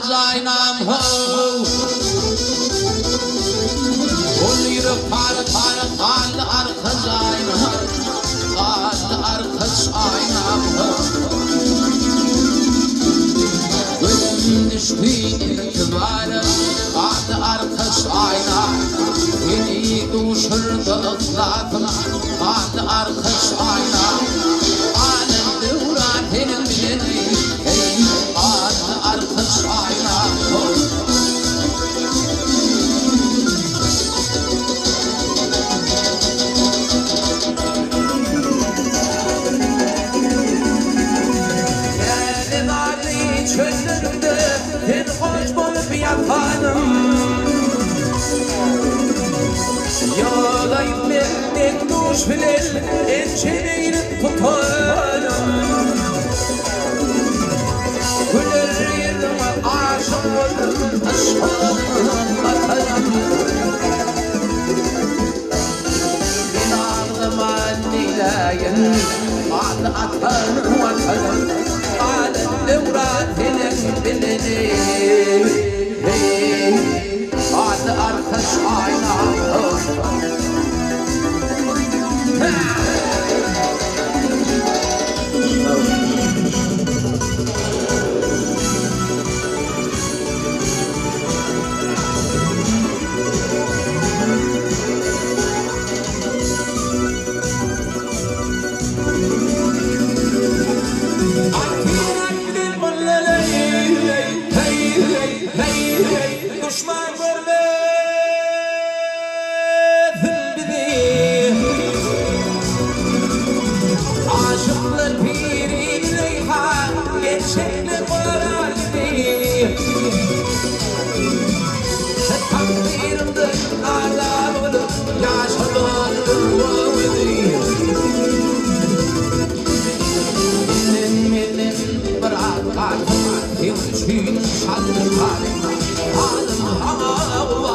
zaynam ho Ol yürü par kaldı arka zaynam Kaldı arka zaynam ho Gözüm düştü itibarı Kaldı arka zaynam Beni duşurdu ısladım Kaldı arka zaynam Alem devran benim bileni Kaldı arka zaynam Çöllerinde bir hoş bulup yatanım Yola gitmek duş bilir Ençeğini tutarım Güler yerime aşık oldum Aşkımı atarım Bir ağlıma dileyin Ağlı atarım atarım Devratinin bileni Adı arkadaş ayna Düşman görmesin bizi Aşıklar pirin reyhan Gerçekler moral bizi Takdirimde azap olup yaşadım bizi Benim bırak Yılçın şanlı kalma Adım havalı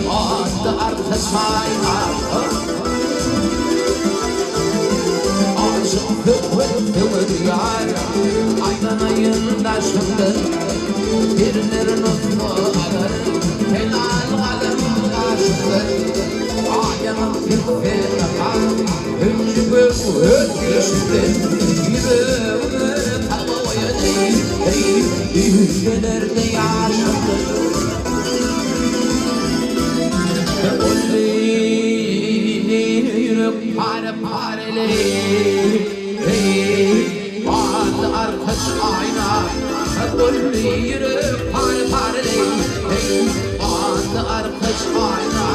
Adı arka sayma Aşık kıvır yar Aydan ayında şimdi Birinin utmu alır Helal kalem aşıktır Ayağın fikir yapar Hüncü göğü geçti Yüreğimi tavaya değil Yücelerde yaşadı Yürek pare pareli Vardı arkadaş ayna Yürek pare pareli Vardı arkadaş ayna